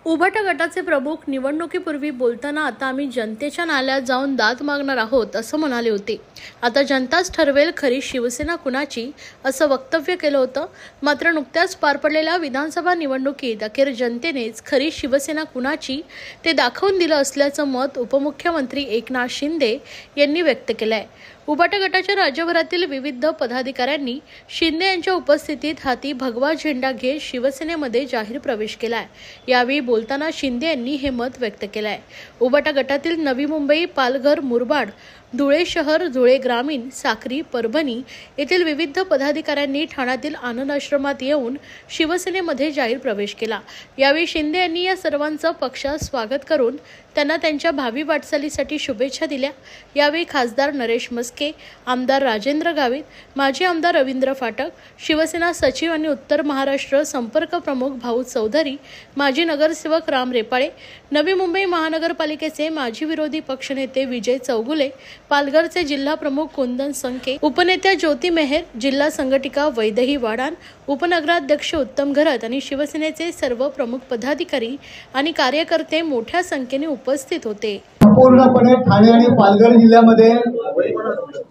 उभाटा गटाचे प्रमुख निवडणुकीपूर्वी बोलताना आता आम्ही जनतेच्या नाल्यात जाऊन दाद मागणार आहोत असं म्हणाले होते। आता जनताच ठरवेल खरी शिवसेना कुणाची असं वक्तव्य केलं होतं। मात्र नुकत्याच पार पडलेल्या विधानसभा निवडणुकीत अखेर जनतेनेच खरी शिवसेना कुणाची ते दाखवून दिलं असल्याचं मत उपमुख्यमंत्री एकनाथ शिंदे यांनी व्यक्त केलं आहे। उभाटा गटाच्या राज्यभरातील विविध पदाधिकाऱ्यांनी शिंदे यांच्या उपस्थितीत हाती भगवा झेंडा घेत शिवसेनेमध्ये जाहीर प्रवेश केला आहे। यावेळी बोलताना शिंदे यांनी हे मत व्यक्त केलं आहे। उभाटा गटातील नवी मुंबई, पालघर, मुरबाड, धुळे शहर, धुळे ग्रामीण, साक्री, परभणी येथील विविध पदाधिकाऱ्यांनी ठाण्यातील आनंद आश्रमात येऊन शिवसेनेमध्ये जाहीर प्रवेश केला। यावेळी शिंदे यांनी या सर्वांचं पक्षात स्वागत करून त्यांना त्यांच्या भावी वाटचालीसाठी शुभेच्छा दिल्या। यावेळी खासदार नरेश मस्के, आमदार राजेंद्र गावित, माजी आमदार रवींद्र फाटक, शिवसेना सचिव आणि उत्तर महाराष्ट्र संपर्क प्रमुख भाऊ चौधरी, माजी नगरसेवक राम रेपाळे, नवी मुंबई महानगरपालिकेचे माजी विरोधी पक्षनेते विजय चौगुले, पालघरचे जिल्हा प्रमुख कुंदन संके, उपनेत्या ज्योती मेहर, जिल्हा संघटिका वैदेही वाडान, उपनगराध्यक्ष उत्तम घरत आणि शिवसेनेचे सर्व प्रमुख पदाधिकारी आणि कार्यकर्ते मोठ्या संख्येने उपस्थित होते। पूर्णपणे ठाणे आणि पालघर जिल्ह्यामध्ये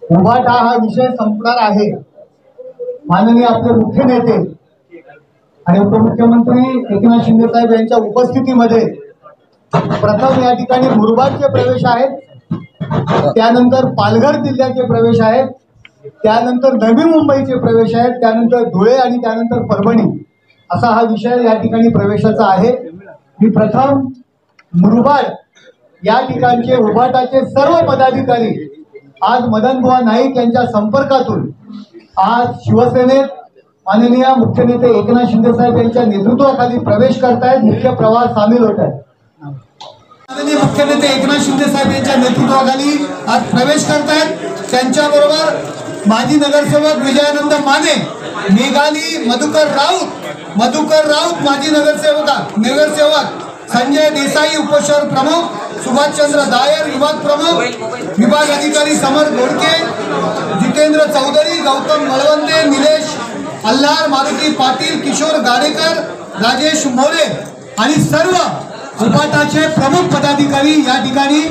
उभाटा हा विषय संपणार आहे। माननीय आपले मुख्य नेते आणि उपमुख्यमंत्री एकनाथ शिंदे साहेब यांच्या उपस्थितीमध्ये प्रथम या ठिकाणी मुरबाडचे प्रवेश आहेत, त्यानंतर पालघर जिल्ह्याचे प्रवेश आहेत, त्यानंतर नवी मुंबईचे प्रवेश आहेत, त्यानंतर धुळे आणि त्यानंतर परभणी असा हा विषय या ठिकाणी प्रवेशाचा आहे। मी प्रथम मुरबाड या ठिकाणचे उभाटाचे सर्व पदाधिकारी आज मदनबुवा नाईक यांच्या संपर्कातून आज शिवसेनेत माननीय मुख्य नेते एकनाथ शिंदे साहेब यांच्या नेतृत्वाखाली प्रवेश करतायत, मुख्य प्रवास सामील होत आहे। माननीय मुख्य नेते एकनाथ शिंदे साहेब यांच्या नेतृत्वाखाली आज प्रवेश करतायत। त्यांच्याबरोबर माजी नगरसेवक विजयानंद माने, मेघाली मधुकर राऊत माजी नगरसेवक, संजय देसाई उपशहर प्रमुख, सुभाषचंद्र दायर विभाग प्रमुख, विभाग अधिकारी समर घोडके, जितेंद्र चौधरी, गौतम मळवंते, निलेश अल्हार, मारुती पाटील, किशोर गाडेकर, राजेश मोरे आणि सर्व उभाटाचे प्रमुख पदाधिकारी या ठिकाणी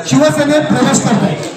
शिवसेनेत प्रवेश करतात।